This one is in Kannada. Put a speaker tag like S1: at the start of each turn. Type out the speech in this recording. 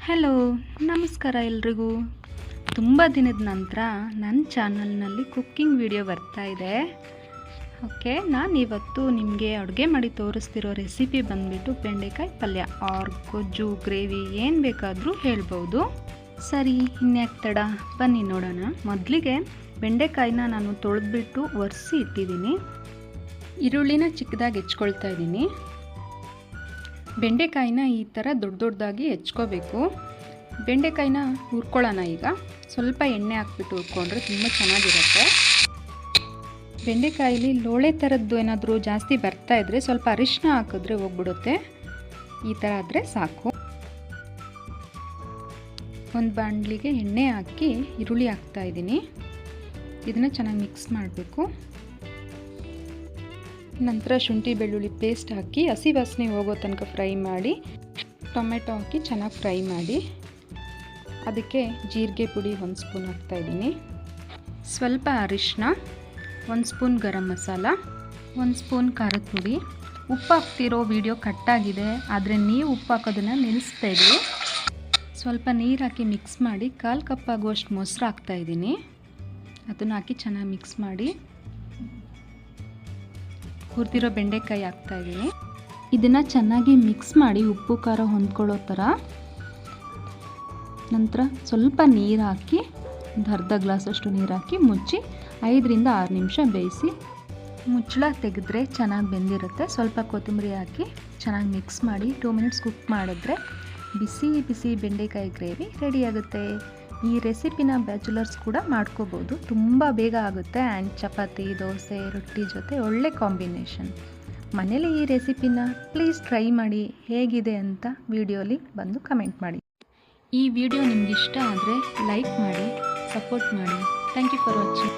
S1: ಹಲೋ, ನಮಸ್ಕಾರ ಎಲ್ರಿಗೂ. ತುಂಬ ದಿನದ ನಂತರ ನನ್ನ ಚಾನಲ್ನಲ್ಲಿ ಕುಕ್ಕಿಂಗ್ ವಿಡಿಯೋ ಬರ್ತಾ ಇದೆ. ಓಕೆ, ನಾನಿವತ್ತು ನಿಮಗೆ ಅಡುಗೆ ಮಾಡಿ ತೋರಿಸ್ತಿರೋ ರೆಸಿಪಿ ಬಂದುಬಿಟ್ಟು ಬೆಂಡೆಕಾಯಿ ಪಲ್ಯ ಆರ್ ಗೊಜ್ಜು, ಗ್ರೇವಿ ಏನು ಬೇಕಾದರೂ ಹೇಳ್ಬೋದು. ಸರಿ, ಇನ್ಯಾಕೆ ತಡ, ಬನ್ನಿ ನೋಡೋಣ. ಮೊದಲಿಗೆ ಬೆಂಡೆಕಾಯಿನ ನಾನು ತೊಳೆದ್ಬಿಟ್ಟು ಒರೆಸಿ ಇಟ್ಟಿದ್ದೀನಿ. ಈರುಳ್ಳಿನ ಚಿಕ್ಕದಾಗಿ ಹೆಚ್ಕೊಳ್ತಾ ಇದ್ದೀನಿ. ಬೆಂಡೆಕಾಯಿನ ಈ ಥರ ದೊಡ್ಡ ದೊಡ್ಡದಾಗಿ ಹೆಚ್ಕೋಬೇಕು. ಬೆಂಡೆಕಾಯಿನ ಹುರ್ಕೊಳ್ಳೋಣ. ಈಗ ಸ್ವಲ್ಪ ಎಣ್ಣೆ ಹಾಕ್ಬಿಟ್ಟು ಹುರ್ಕೊಂಡ್ರೆ ತುಂಬ ಚೆನ್ನಾಗಿರುತ್ತೆ. ಬೆಂಡೆಕಾಯಿಲಿ ಲೋಳೆ ಥರದ್ದು ಏನಾದರೂ ಜಾಸ್ತಿ ಬರ್ತಾ ಇದ್ದರೆ ಸ್ವಲ್ಪ ಅರಿಶಿನ ಹಾಕಿದ್ರೆ ಹೋಗ್ಬಿಡುತ್ತೆ. ಈ ಥರ ಆದರೆ ಸಾಕು. ಒಂದು ಬಾಣಲಿಗೆ ಎಣ್ಣೆ ಹಾಕಿ ಈರುಳ್ಳಿ ಹಾಕ್ತಾಯಿದ್ದೀನಿ. ಇದನ್ನು ಚೆನ್ನಾಗಿ ಮಿಕ್ಸ್ ಮಾಡಬೇಕು. ನಂತರ ಶುಂಠಿ ಬೆಳ್ಳುಳ್ಳಿ ಪೇಸ್ಟ್ ಹಾಕಿ ಹಸಿ ವಾಸನೆ ಹೋಗೋ ತನಕ ಫ್ರೈ ಮಾಡಿ, ಟೊಮೆಟೊ ಹಾಕಿ ಚೆನ್ನಾಗಿ ಫ್ರೈ ಮಾಡಿ, ಅದಕ್ಕೆ ಜೀರಿಗೆ ಪುಡಿ 1 ಸ್ಪೂನ್ ಹಾಕ್ತಾಯಿದ್ದೀನಿ, ಸ್ವಲ್ಪ ಅರಿಶಿನ, 1 ಸ್ಪೂನ್ ಗರಂ ಮಸಾಲ, 1 ಸ್ಪೂನ್ ಖಾರದ ಪುಡಿ. ಉಪ್ಪು ಹಾಕ್ತಿರೋ ವಿಡಿಯೋ ಕಟ್ಟಾಗಿದೆ, ಆದರೆ ನೀವು ಉಪ್ಪು ಹಾಕೋದನ್ನು ನಿಲ್ಲಿಸ್ತಾಯಿದ್ರಿ. ಸ್ವಲ್ಪ ನೀರು ಹಾಕಿ ಮಿಕ್ಸ್ ಮಾಡಿ 1/4 ಕಪ್ ಆಗುವಷ್ಟು ಮೊಸರು ಹಾಕ್ತಾಯಿದ್ದೀನಿ. ಅದನ್ನು ಹಾಕಿ ಚೆನ್ನಾಗಿ ಮಿಕ್ಸ್ ಮಾಡಿ ಹುರಿದಿರೋ ಬೆಂಡೆಕಾಯಿ ಹಾಕ್ತಾಯಿದ್ದೀನಿ. ಇದನ್ನು ಚೆನ್ನಾಗಿ ಮಿಕ್ಸ್ ಮಾಡಿ ಉಪ್ಪು ಖಾರ ಹೊಂದ್ಕೊಳ್ಳೋ ಥರ. ನಂತರ ಸ್ವಲ್ಪ ನೀರು ಹಾಕಿ, ಒಂದು ಅರ್ಧ ಗ್ಲಾಸಷ್ಟು ನೀರು ಹಾಕಿ ಮುಚ್ಚಿ 5ರಿಂದ 6 ನಿಮಿಷ ಬೇಯಿಸಿ ಮುಚ್ಚಳ ತೆಗೆದ್ರೆ ಚೆನ್ನಾಗಿ ಬೆಂದಿರುತ್ತೆ. ಸ್ವಲ್ಪ ಕೊತ್ತಂಬರಿ ಹಾಕಿ ಚೆನ್ನಾಗಿ ಮಿಕ್ಸ್ ಮಾಡಿ 2 ಮಿನಿಟ್ಸ್ ಕುಕ್ ಮಾಡಿದ್ರೆ ಬಿಸಿ ಬಿಸಿ ಬೆಂಡೆಕಾಯಿ ಗ್ರೇವಿ ರೆಡಿಯಾಗುತ್ತೆ. ಈ ರೆಸಿಪಿನ ಬ್ಯಾಚುಲರ್ಸ್ ಕೂಡ ಮಾಡ್ಕೋಬೋದು, ತುಂಬ ಬೇಗ ಆಗುತ್ತೆ. ಆ್ಯಂಡ್ ಚಪಾತಿ, ದೋಸೆ, ರೊಟ್ಟಿ ಜೊತೆ ಒಳ್ಳೆ ಕಾಂಬಿನೇಷನ್. ಮನೇಲಿ ಈ ರೆಸಿಪಿನ ಪ್ಲೀಸ್ ಟ್ರೈ ಮಾಡಿ, ಹೇಗಿದೆ ಅಂತ ವಿಡಿಯೋಲಿ ಬಂದು ಕಮೆಂಟ್ ಮಾಡಿ. ಈ ವಿಡಿಯೋ ನಿಮ್ಗೆ ಇಷ್ಟ ಆದರೆ ಲೈಕ್ ಮಾಡಿ, ಸಪೋರ್ಟ್ ಮಾಡಿ. Thank you for watching.